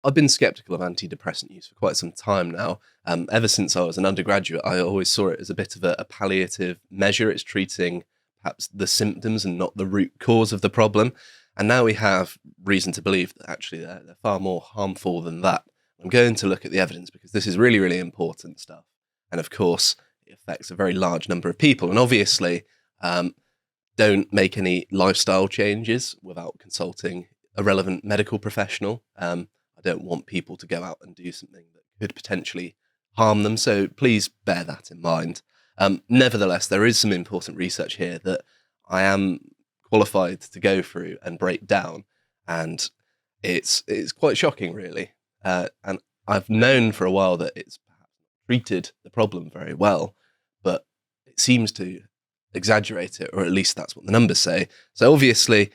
I've been skeptical of antidepressant use for quite some time now. Ever since I was an undergraduate, I always saw it as a bit of a palliative measure. It's treating perhaps the symptoms and not the root cause of the problem. And now we have reason to believe that actually they're far more harmful than that. I'm going to look at the evidence because this is really, really important stuff. And of course, it affects a very large number of people. And obviously, don't make any lifestyle changes without consulting a relevant medical professional. I don't want people to go out and do something that could potentially harm them. So please bear that in mind. Nevertheless, there is some important research here that I am qualified to go through and break down. And it's quite shocking, really. And I've known for a while that it's perhaps treated the problem very well, but it seems to exaggerate it, or at least that's what the numbers say. So obviously,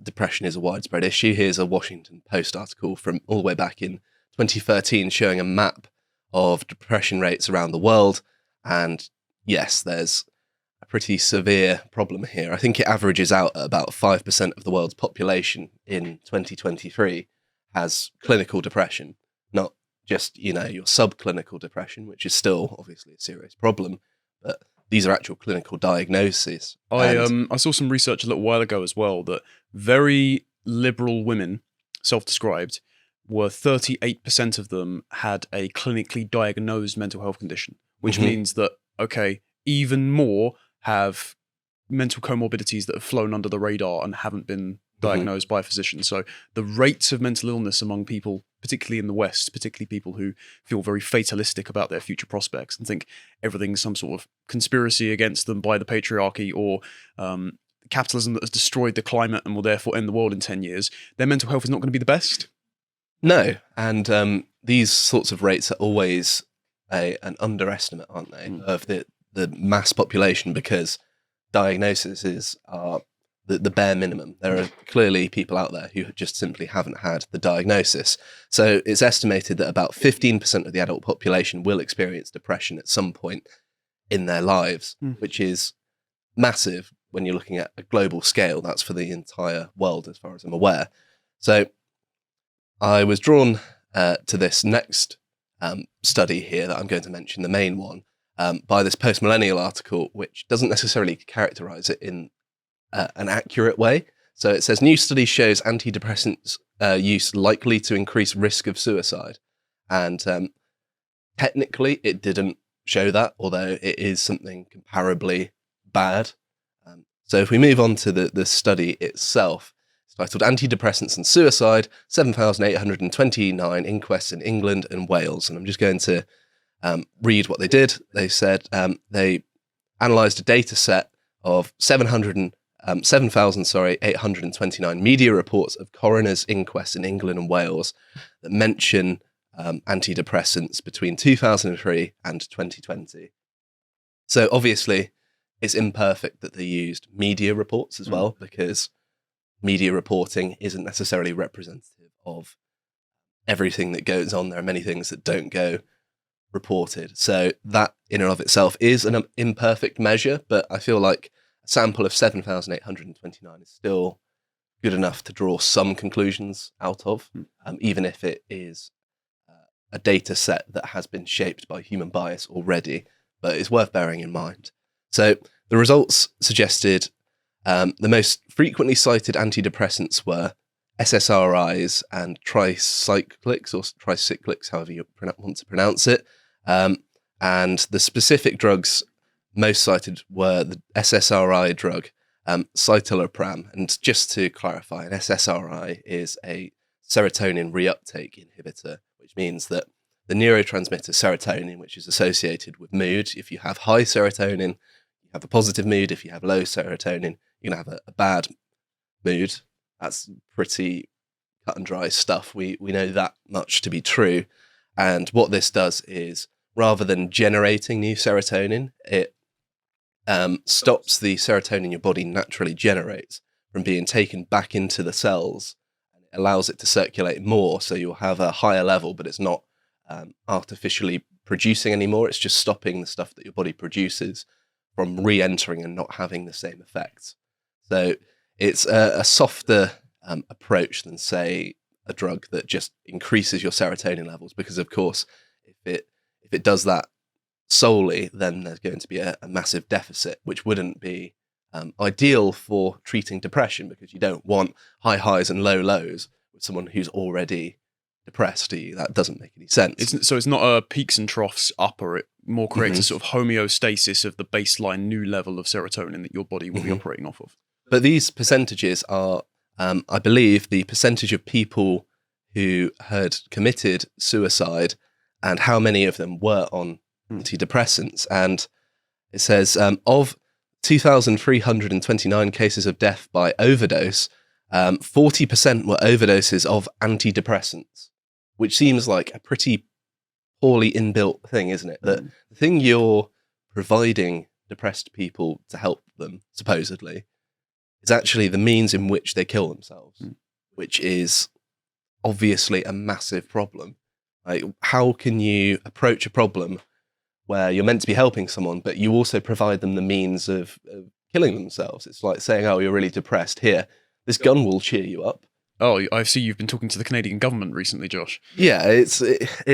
depression is a widespread issue. Here's a Washington Post article from all the way back in 2013 showing a map of depression rates around the world. And yes, there's a pretty severe problem here. I think it averages out at about 5% of the world's population in 2023 has clinical depression, not just, your subclinical depression, which is still obviously a serious problem, but these are actual clinical diagnoses. I saw some research a little while ago as well that very liberal women, self-described, were 38% of them had a clinically diagnosed mental health condition, which means that, okay, even more have mental comorbidities that have flown under the radar and haven't been diagnosed by a physician. So the rates of mental illness among people, particularly in the West, particularly people who feel very fatalistic about their future prospects and think everything's some sort of conspiracy against them by the patriarchy or capitalism that has destroyed the climate and will therefore end the world in 10 years, their mental health is not going to be the best. No, and these sorts of rates are always an underestimate, aren't they, of the mass population, because diagnoses are the bare minimum. There are clearly people out there who just simply haven't had the diagnosis. So it's estimated that about 15% of the adult population will experience depression at some point in their lives, which is massive when you're looking at a global scale. That's for the entire world, as far as I'm aware. So I was drawn to this next study here that I'm going to mention, the main one, by this post-millennial article, which doesn't necessarily characterize it in an accurate way. So it says, new study shows antidepressants use likely to increase risk of suicide. And technically, it didn't show that, although it is something comparably bad. So if we move on to the study itself, it's titled Antidepressants and Suicide, 7,829 inquests in England and Wales. And I'm just going to read what they did. They said they analysed a data set of 7,829 media reports of coroners' inquests in England and Wales that mention antidepressants between 2003 and 2020. So obviously, it's imperfect that they used media reports as well, because media reporting isn't necessarily representative of everything that goes on. There are many things that don't go reported. So that in and of itself is an imperfect measure, but I feel like a sample of 7,829 is still good enough to draw some conclusions out of, even if it is a data set that has been shaped by human bias already, but it's worth bearing in mind. So the results suggested the most frequently cited antidepressants were SSRIs and tricyclics, however you want to pronounce it. And the specific drugs most cited were the SSRI drug, citalopram. And just to clarify, an SSRI is a serotonin reuptake inhibitor, which means that the neurotransmitter serotonin, which is associated with mood, if you have high serotonin, you have a positive mood. If you have low serotonin, you're going to have a bad mood. That's pretty cut and dry stuff. We know that much to be true. And what this does is, rather than generating new serotonin, it stops the serotonin your body naturally generates from being taken back into the cells. And it allows it to circulate more, so you'll have a higher level, but it's not artificially producing anymore. It's just stopping the stuff that your body produces from re-entering and not having the same effects. So it's a softer approach than, say, a drug that just increases your serotonin levels, because of course, if it does that solely, then there's going to be a massive deficit, which wouldn't be ideal for treating depression, because you don't want high highs and low lows with someone who's already depressed. That doesn't make any sense. It's not a peaks and troughs upper. It more creates a sort of homeostasis of the baseline new level of serotonin that your body will be operating off of. But these percentages are, I believe, the percentage of people who had committed suicide and how many of them were on antidepressants. And it says of 2,329 cases of death by overdose, 40% were overdoses of antidepressants, which seems like a pretty poorly inbuilt thing, isn't it? That the thing you're providing depressed people to help them, supposedly, is actually the means in which they kill themselves, which is obviously a massive problem. Like, how can you approach a problem where you're meant to be helping someone, but you also provide them the means of killing themselves? It's like saying, oh, you're really depressed. Here, this gun will cheer you up. Oh, I see you've been talking to the Canadian government recently, Josh. Yeah, it's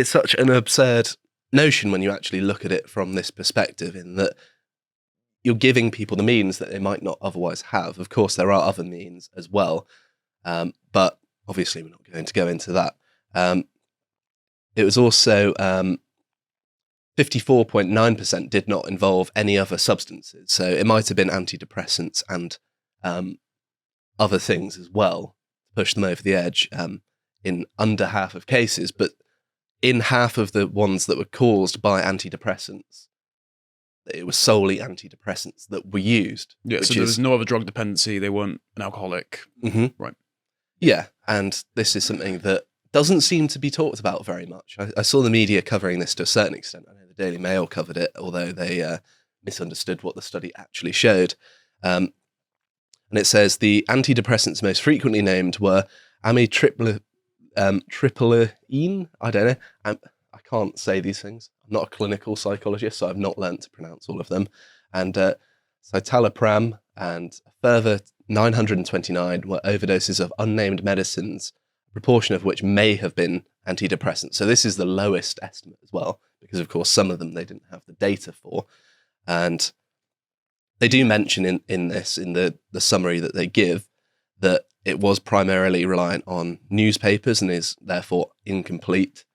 such an absurd notion when you actually look at it from this perspective, in that you're giving people the means that they might not otherwise have. Of course, there are other means as well, but obviously we're not going to go into that. It was also 54.9% did not involve any other substances. So it might have been antidepressants and other things as well, to push them over the edge in under half of cases. But in half of the ones that were caused by antidepressants, it was solely antidepressants that were used. Yeah, so there was no other drug dependency. They weren't an alcoholic. Right. Yeah, and this is something that doesn't seem to be talked about very much. I saw the media covering this to a certain extent. I know the Daily Mail covered it, although they misunderstood what the study actually showed. And it says the antidepressants most frequently named were amitriptyline. I don't know. I can't say these things. I'm not a clinical psychologist, so I've not learnt to pronounce all of them. And citalopram, and a further 929 were overdoses of unnamed medicines, a proportion of which may have been antidepressants. So this is the lowest estimate as well, because of course some of them they didn't have the data for. And they do mention in the summary that they give that it was primarily reliant on newspapers and is therefore incomplete,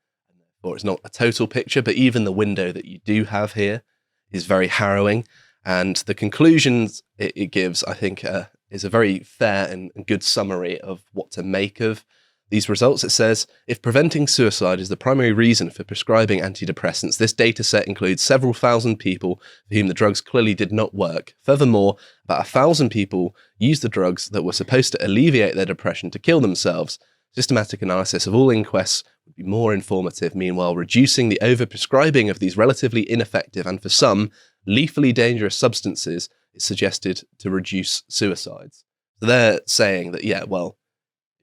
or it's not a total picture. But even the window that you do have here is very harrowing. And the conclusions it gives, I think, is a very fair and good summary of what to make of these results. It says, if preventing suicide is the primary reason for prescribing antidepressants, this data set includes several thousand people for whom the drugs clearly did not work. Furthermore, about 1,000 people used the drugs that were supposed to alleviate their depression to kill themselves. Systematic analysis of all inquests would be more informative. Meanwhile, reducing the overprescribing of these relatively ineffective and, for some, lethally dangerous substances is suggested to reduce suicides. So they're saying that, yeah, well,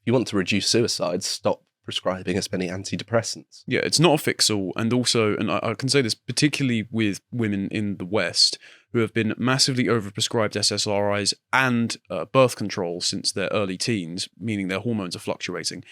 if you want to reduce suicides, stop prescribing as many antidepressants. Yeah, it's not a fix-all. And also, and I can say this particularly with women in the West who have been massively overprescribed SSRIs and birth control since their early teens, meaning their hormones are fluctuating.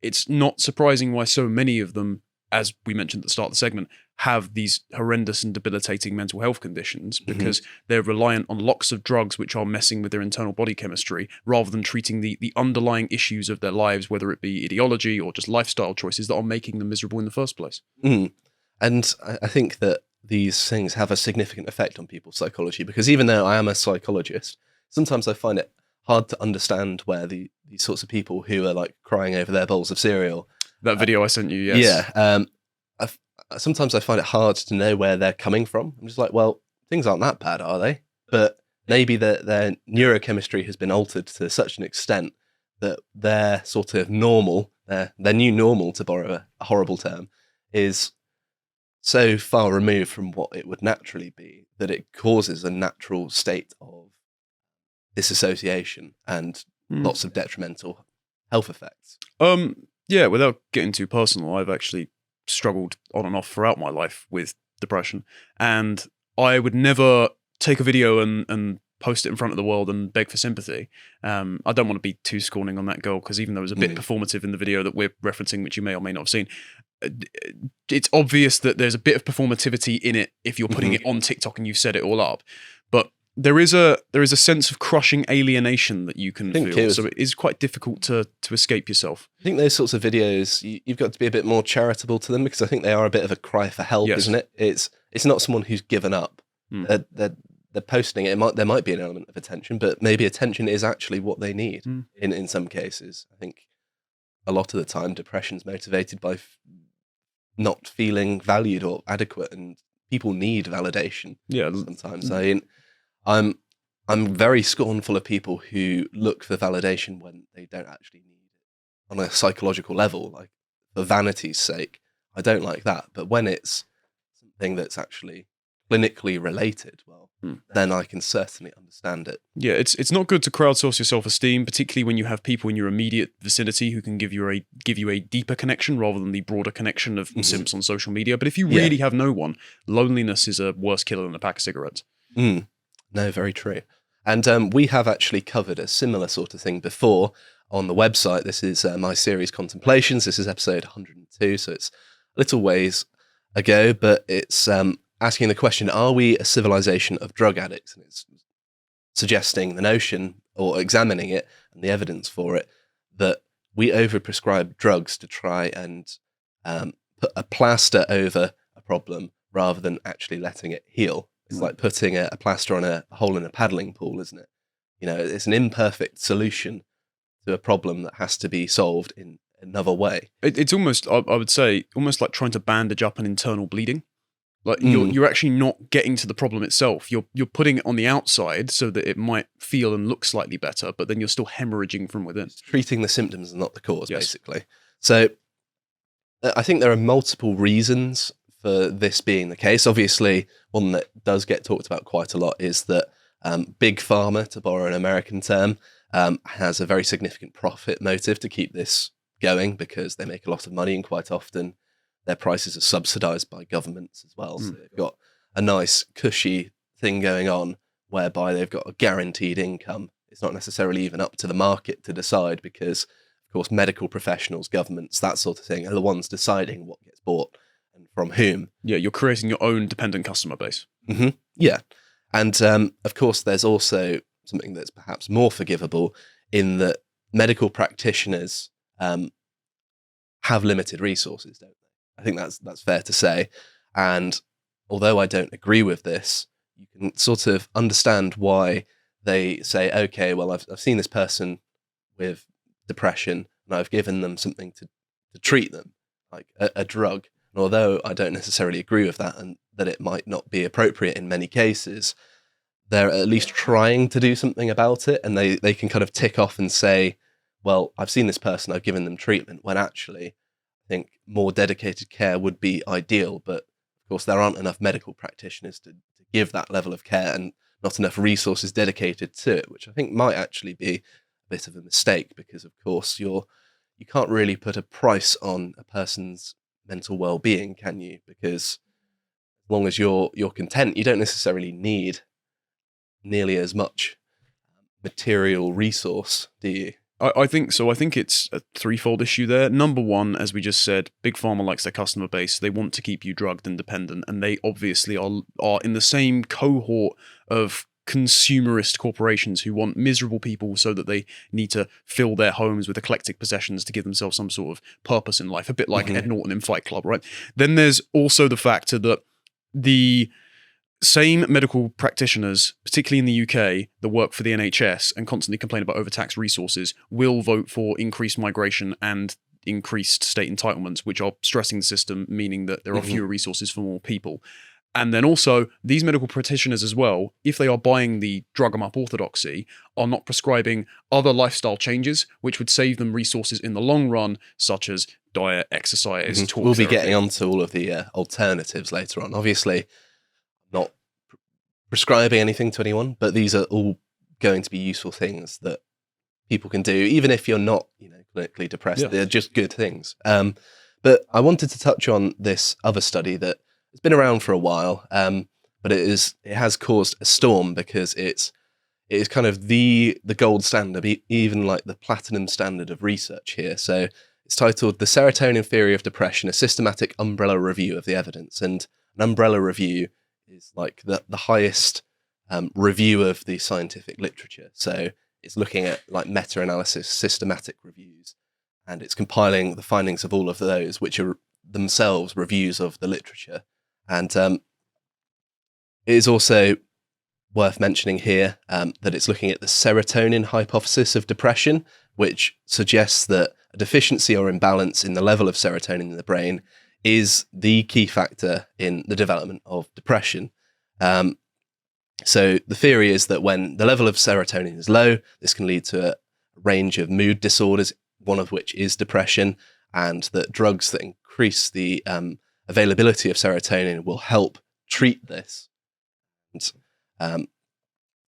It's not surprising why so many of them, as we mentioned at the start of the segment, have these horrendous and debilitating mental health conditions, because they're reliant on lots of drugs which are messing with their internal body chemistry, rather than treating the underlying issues of their lives, whether it be ideology or just lifestyle choices that are making them miserable in the first place. And I think that these things have a significant effect on people's psychology, because even though I am a psychologist, sometimes I find it hard to understand where these sorts of people who are like crying over their bowls of cereal. That video I sent you, yes. Yeah. Sometimes I find it hard to know where they're coming from. I'm just like, well, things aren't that bad, are they? But maybe their neurochemistry has been altered to such an extent that their sort of normal, their new normal, to borrow a horrible term, is so far removed from what it would naturally be that it causes a natural state of disassociation and lots of detrimental health effects. Yeah, without getting too personal, I've actually struggled on and off throughout my life with depression, and I would never take a video and post it in front of the world and beg for sympathy. I don't want to be too scorning on that girl, because even though it was a bit performative in the video that we're referencing, which you may or may not have seen, it's obvious that there's a bit of performativity in it if you're putting it on TikTok and you've set it all up. But there is a sense of crushing alienation that you can feel. So it is quite difficult to escape yourself. I think those sorts of videos, you've got to be a bit more charitable to them, because I think they are a bit of a cry for help, isn't it? It's not someone who's given up. They're posting it. There might be an element of attention, but maybe attention is actually what they need in some cases. I think a lot of the time depression's motivated by not feeling valued or adequate, and people need validation. Sometimes I'm very scornful of people who look for validation when they don't actually need it on a psychological level, like for vanity's sake. I don't like that. But when it's something that's actually clinically related, then I can certainly understand it. Yeah, it's not good to crowdsource your self-esteem, particularly when you have people in your immediate vicinity who can give you a deeper connection rather than the broader connection of simps on social media. But if you really have no one, loneliness is a worse killer than a pack of cigarettes. No, very true. And we have actually covered a similar sort of thing before on the website. This is my series Contemplations. This is episode 102, so it's a little ways ago, but it's asking the question, are we a civilization of drug addicts? And it's suggesting the notion, or examining it and the evidence for it, that we overprescribe drugs to try and put a plaster over a problem rather than actually letting it heal. It's like putting a plaster on a hole in a paddling pool, isn't it? You know, it's an imperfect solution to a problem that has to be solved in another way. It's almost, I would say, almost like trying to bandage up an internal bleeding. Like you're actually not getting to the problem itself. You're putting it on the outside so that it might feel and look slightly better, but then you're still hemorrhaging from within. It's treating the symptoms and not the cause, basically. So I think there are multiple reasons for this being the case. Obviously, one that does get talked about quite a lot is that Big Pharma, to borrow an American term, has a very significant profit motive to keep this going, because they make a lot of money, and quite often their prices are subsidized by governments as well. So they've got a nice cushy thing going on whereby they've got a guaranteed income. It's not necessarily even up to the market to decide, because of course medical professionals, governments, that sort of thing are the ones deciding what gets bought and from whom. Yeah, you're creating your own dependent customer base. Yeah. And of course there's also something that's perhaps more forgivable, in that medical practitioners have limited resources, don't they? I think that's fair to say. And although I don't agree with this, you can sort of understand why they say, okay, well, I've seen this person with depression and I've given them something to treat them, like a drug. And although I don't necessarily agree with that, and that it might not be appropriate in many cases, they're at least trying to do something about it. And they can kind of tick off and say, well, I've seen this person, I've given them treatment, when actually I think more dedicated care would be ideal. But of course, there aren't enough medical practitioners to give that level of care, and not enough resources dedicated to it, which I think might actually be a bit of a mistake, because of course you can't really put a price on a person's mental well-being, can you? Because as long as you're content, you don't necessarily need nearly as much material resource, do you? I think so. I think it's a threefold issue there. Number one, as we just said, Big Pharma likes their customer base. They want to keep you drugged and dependent, and they obviously are in the same cohort of consumerist corporations who want miserable people, so that they need to fill their homes with eclectic possessions to give themselves some sort of purpose in life, a bit like Ed Norton in Fight Club, right? Then there's also the factor that the same medical practitioners, particularly in the UK, that work for the NHS and constantly complain about overtaxed resources, will vote for increased migration and increased state entitlements, which are stressing the system, meaning that there are fewer resources for more people. And then also, these medical practitioners as well, if they are buying the drug 'em up orthodoxy, are not prescribing other lifestyle changes, which would save them resources in the long run, such as diet, exercise, talk We'll be therapy. getting onto all of the alternatives later on. Obviously, not prescribing anything to anyone, but these are all going to be useful things that people can do, even if you're not, clinically depressed. They're just good things. But I wanted to touch on this other study that has been around for a while, but it has caused a storm, because it's it is kind of the gold standard, even like the platinum standard of research here. So it's titled "The Serotonin Theory of Depression: A Systematic Umbrella Review of the Evidence." And an umbrella review is like the highest review of the scientific literature. So it's looking at like meta-analysis, systematic reviews, and it's compiling the findings of all of those, which are themselves reviews of the literature. And it is also worth mentioning here that it's looking at the serotonin hypothesis of depression, which suggests that a deficiency or imbalance in the level of serotonin in the brain is the key factor in the development of depression. So the theory is that when the level of serotonin is low, this can lead to a range of mood disorders, one of which is depression, and that drugs that increase the availability of serotonin will help treat this. And,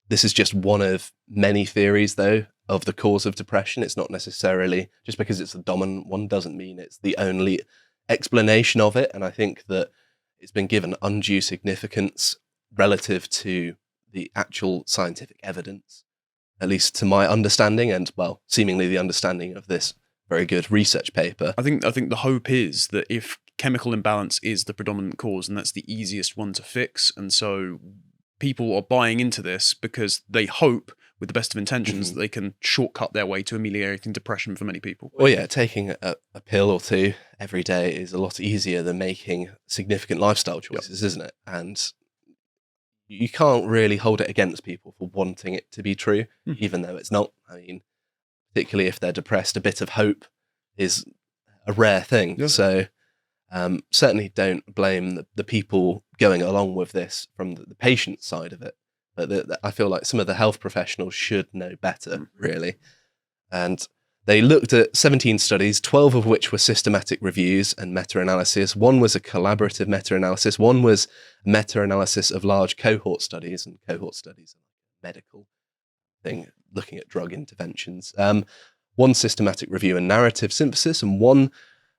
this is just one of many theories, though, of the cause of depression. It's not necessarily, just because it's the dominant one doesn't mean it's the only explanation of it. And I think that it's been given undue significance relative to the actual scientific evidence, at least to my understanding, and, well, seemingly the understanding of this very good research paper. I think the hope is that if chemical imbalance is the predominant cause, and that's the easiest one to fix, and so people are buying into this because they hope, with the best of intentions, that they can shortcut their way to ameliorating depression for many people. Well, yeah, taking a pill or two every day is a lot easier than making significant lifestyle choices, isn't it? And you can't really hold it against people for wanting it to be true, even though it's not. I mean, particularly if they're depressed, a bit of hope is a rare thing. Yeah. So certainly don't blame the people going along with this from the patient side of it. But I feel like some of the health professionals should know better, really. And they looked at 17 studies, 12 of which were systematic reviews and meta-analysis. One was a collaborative meta-analysis. One was meta-analysis of large cohort studies, and cohort studies are a medical thing, looking at drug interventions. One systematic review and narrative synthesis, and one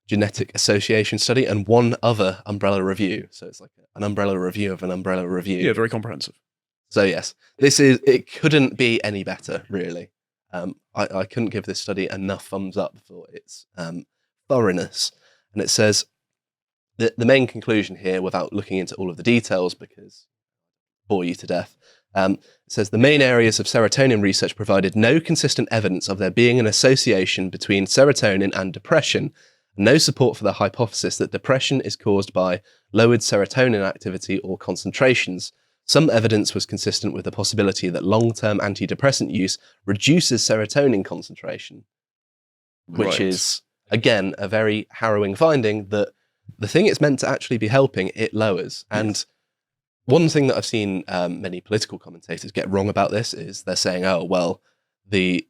genetic association study, and one other umbrella review. So it's like an umbrella review of an umbrella review. Yeah, very comprehensive. So yes, it couldn't be any better, really. I couldn't give this study enough thumbs up for its thoroughness. And it says that the main conclusion here, without looking into all of the details because bore you to death, it says the main areas of serotonin research provided no consistent evidence of there being an association between serotonin and depression, no support for the hypothesis that depression is caused by lowered serotonin activity or concentrations. Some evidence was consistent with the possibility that long-term antidepressant use reduces serotonin concentration, which is, again, a very harrowing finding that the thing it's meant to actually be helping, it lowers. And one thing that I've seen many political commentators get wrong about this is they're saying, oh, well, the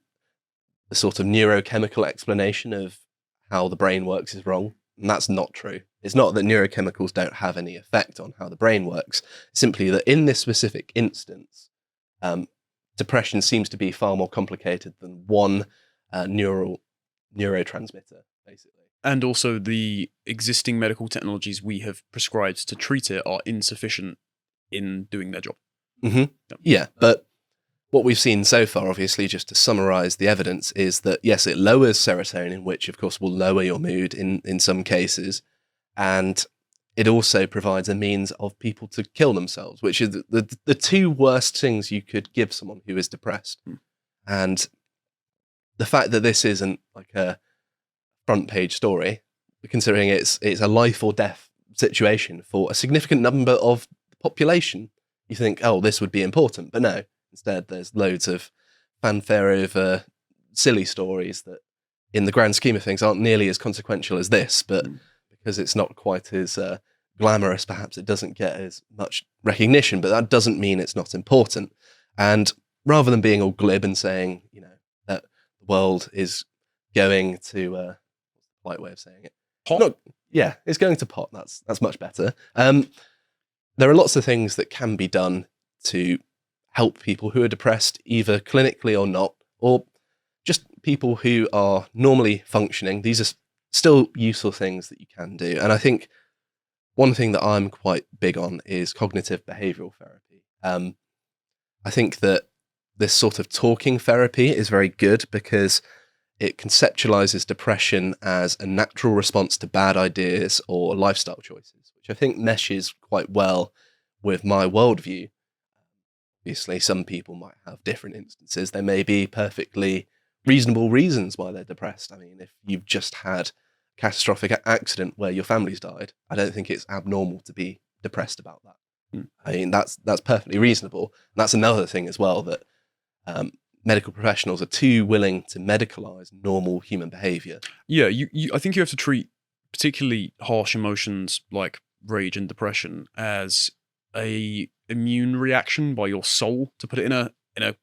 sort of neurochemical explanation of how the brain works is wrong. And that's not true. It's not that neurochemicals don't have any effect on how the brain works. Simply that in this specific instance, depression seems to be far more complicated than one neurotransmitter, basically. And also the existing medical technologies we have prescribed to treat it are insufficient in doing their job. Yeah, but what we've seen so far, obviously, just to summarize the evidence, is that, yes, it lowers serotonin, which, of course, will lower your mood in some cases. And it also provides a means of people to kill themselves, which is the two worst things you could give someone who is depressed. And the fact that this isn't like a front page story, considering it's a life or death situation for a significant number of the population, you think, oh, this would be important. But no. Instead, there's loads of fanfare over silly stories that, in the grand scheme of things, aren't nearly as consequential as this, but because it's not quite as glamorous, perhaps it doesn't get as much recognition, but that doesn't mean it's not important. And rather than being all glib and saying, that the world is going to, what's the polite way of saying it? Pot? It's going to pot. That's much better. There are lots of things that can be done to help people who are depressed, either clinically or not, or just people who are normally functioning. These are still useful things that you can do. And I think one thing that I'm quite big on is cognitive behavioral therapy. I think that this sort of talking therapy is very good because it conceptualizes depression as a natural response to bad ideas or lifestyle choices, which I think meshes quite well with my worldview. Obviously, some people might have different instances. There may be perfectly reasonable reasons why they're depressed. I mean, if you've just had a catastrophic accident where your family's died, I don't think it's abnormal to be depressed about that. I mean, that's perfectly reasonable. And that's another thing as well, that medical professionals are too willing to medicalize normal human behavior. Yeah, I think you have to treat particularly harsh emotions like rage and depression as a immune reaction by your soul, to put it in a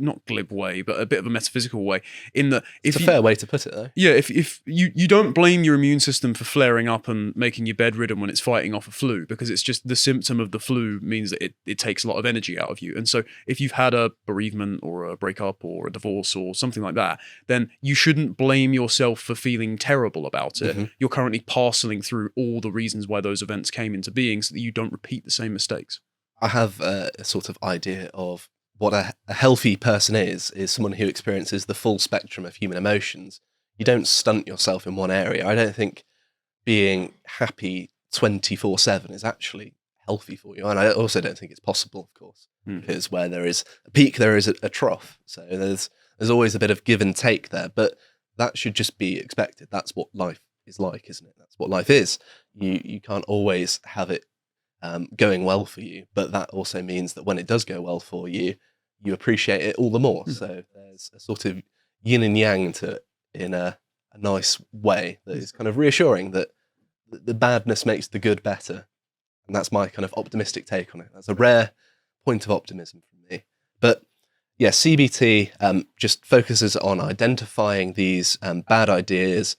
not glib way, but a bit of a metaphysical way. In that, It's a fair way to put it, though. Yeah, if you don't blame your immune system for flaring up and making you bedridden when it's fighting off a flu, because it's just the symptom of the flu means that it takes a lot of energy out of you. And so if you've had a bereavement or a breakup or a divorce or something like that, then you shouldn't blame yourself for feeling terrible about it. Mm-hmm. You're currently parceling through all the reasons why those events came into being so that you don't repeat the same mistakes. I have a sort of idea of what a healthy person is someone who experiences the full spectrum of human emotions. You don't stunt yourself in one area. I don't think being happy 24/7 is actually healthy for you. And I also don't think it's possible, of course, because where there is a peak, there is a trough. So there's always a bit of give and take there, but that should just be expected. That's what life is like, isn't it? That's what life is. You can't always have it going well for you, but that also means that when it does go well for you, you appreciate it all the more. So there's a sort of yin and yang to it in a nice way that is kind of reassuring that the badness makes the good better. And that's my kind of optimistic take on it. That's a rare point of optimism from me. But yeah, CBT just focuses on identifying these bad ideas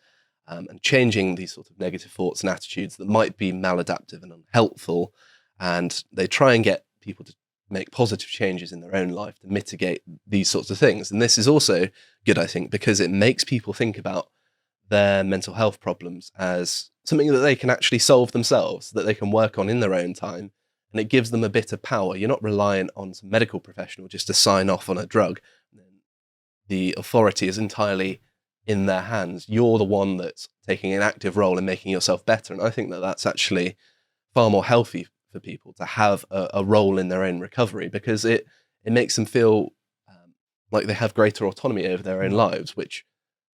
and changing these sort of negative thoughts and attitudes that might be maladaptive and unhelpful. And they try and get people to make positive changes in their own life to mitigate these sorts of things. And this is also good, I think, because it makes people think about their mental health problems as something that they can actually solve themselves, that they can work on in their own time. And it gives them a bit of power. You're not reliant on some medical professional just to sign off on a drug. The authority is entirely in their hands. You're the one that's taking an active role in making yourself better. And I think that that's actually far more healthy for people to have a role in their own recovery, because it makes them feel like they have greater autonomy over their own lives, which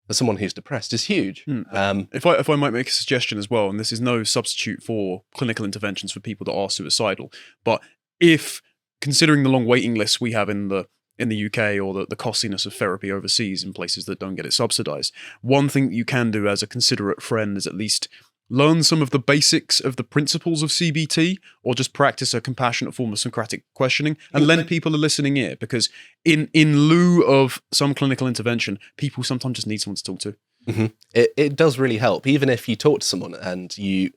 for someone who's depressed is huge. If I might make a suggestion as well, and this is no substitute for clinical interventions for people that are suicidal, but if, considering the long waiting lists we have in the UK, or the costliness of therapy overseas in places that don't get it subsidized, one thing that you can do as a considerate friend is at least learn some of the basics of the principles of CBT, or just practice a compassionate form of Socratic questioning and lend people a listening ear, because in lieu of some clinical intervention, people sometimes just need someone to talk to. Mm-hmm. It does really help, even if you talk to someone and you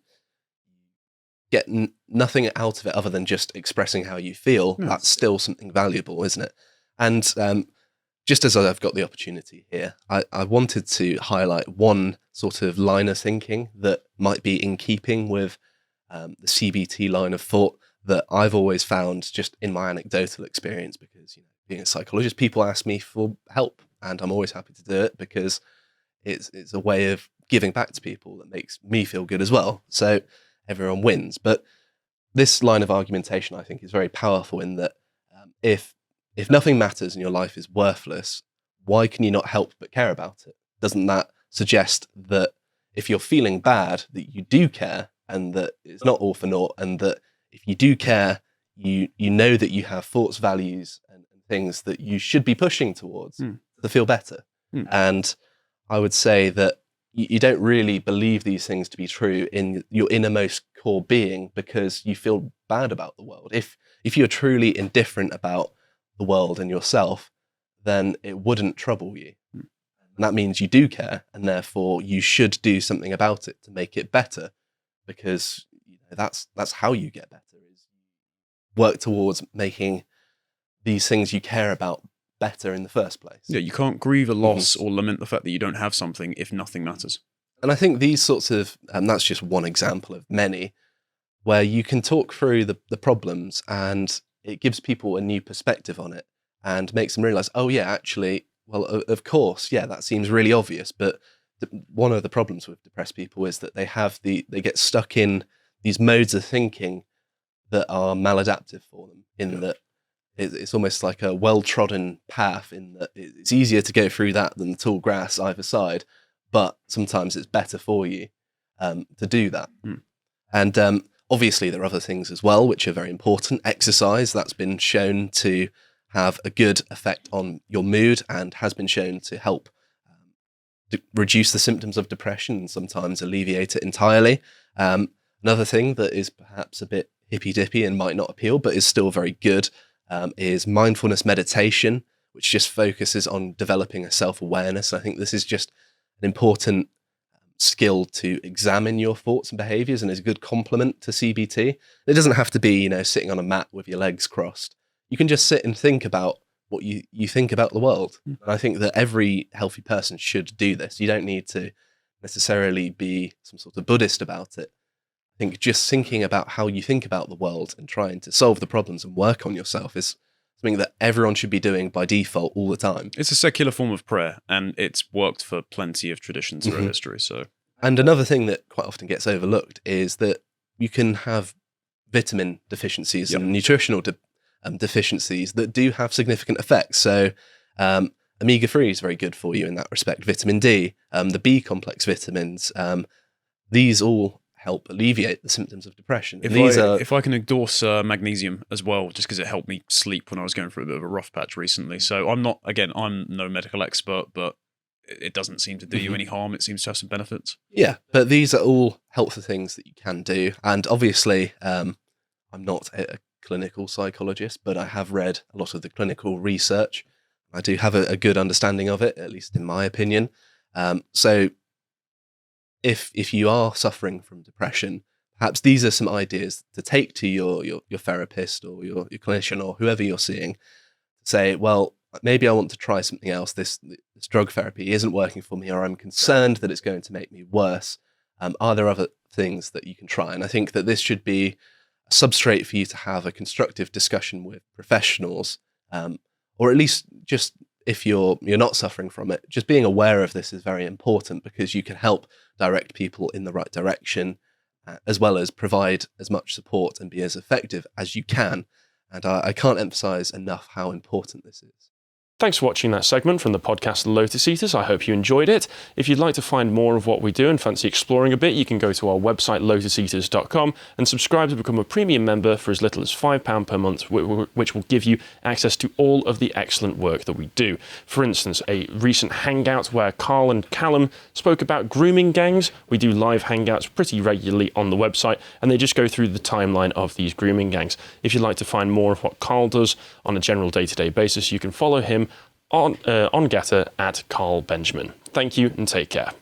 get nothing out of it other than just expressing how you feel. Yeah. That's still something valuable, isn't it? And just as I've got the opportunity here, I wanted to highlight one sort of line of thinking that might be in keeping with the CBT line of thought that I've always found just in my anecdotal experience, because being a psychologist, people ask me for help and I'm always happy to do it because it's a way of giving back to people that makes me feel good as well. So everyone wins. But this line of argumentation, I think, is very powerful in that if nothing matters and your life is worthless, why can you not help but care about it? Doesn't that suggest that if you're feeling bad, that you do care and that it's not all for naught, and that if you do care, you know that you have thoughts, values, and things that you should be pushing towards to feel better? And I would say that you don't really believe these things to be true in your innermost core being because you feel bad about the world. If you're truly indifferent about the world and yourself, then it wouldn't trouble you. And that means you do care, and therefore you should do something about it to make it better, because that's how you get better, is work towards making these things you care about better in the first place. Yeah, you can't grieve a loss or lament the fact that you don't have something if nothing matters. And I think these sorts of, that's just one example of many, where you can talk through the problems and it gives people a new perspective on it. and makes them realize, oh yeah, actually, well, of course, yeah, that seems really obvious. But one of the problems with depressed people is that they get stuck in these modes of thinking that are maladaptive for them, in that it's almost like a well-trodden path, in that it's easier to go through that than the tall grass either side, but sometimes it's better for you to do that. And obviously there are other things as well which are very important. Exercise, that's been shown to have a good effect on your mood and has been shown to help reduce the symptoms of depression and sometimes alleviate it entirely. Another thing that is perhaps a bit hippy-dippy and might not appeal, but is still very good, is mindfulness meditation, which just focuses on developing a self-awareness. I think this is just an important skill to examine your thoughts and behaviors, and is a good complement to CBT. It doesn't have to be, sitting on a mat with your legs crossed. You can just sit and think about what you think about the world. And I think that every healthy person should do this. You don't need to necessarily be some sort of Buddhist about it. I think just thinking about how you think about the world and trying to solve the problems and work on yourself is something that everyone should be doing by default all the time. It's a secular form of prayer, and it's worked for plenty of traditions through history. So, and another thing that quite often gets overlooked is that you can have vitamin deficiencies and nutritional deficiencies that do have significant effects. So omega-3 is very good for you in that respect. Vitamin D, the B complex vitamins, these all help alleviate the symptoms of depression. If I can endorse magnesium as well, just because it helped me sleep when I was going through a bit of a rough patch recently. So I'm no medical expert, but it doesn't seem to do you any harm. It seems to have some benefits. Yeah, but these are all helpful things that you can do. And obviously, I'm not a clinical psychologist, but I have read a lot of the clinical research. I do have a good understanding of it, at least in my opinion. So if you are suffering from depression, perhaps these are some ideas to take to your therapist or your clinician or whoever you're seeing, to say, well, maybe I want to try something else. This drug therapy isn't working for me, or I'm concerned that it's going to make me worse. Are there other things that you can try? And I think that this should be a substrate for you to have a constructive discussion with professionals, or at least just if you're not suffering from it, just being aware of this is very important, because you can help direct people in the right direction, as well as provide as much support and be as effective as you can. And I can't emphasize enough how important this is. Thanks for watching that segment from the podcast Lotus Eaters. I hope you enjoyed it. If you'd like to find more of what we do and fancy exploring a bit, you can go to our website lotuseaters.com and subscribe to become a premium member for as little as £5 per month, which will give you access to all of the excellent work that we do. For instance, a recent hangout where Carl and Callum spoke about grooming gangs. We do live hangouts pretty regularly on the website, and they just go through the timeline of these grooming gangs. If you'd like to find more of what Carl does on a general day-to-day basis, you can follow him on Getter at Carl Benjamin. Thank you and take care.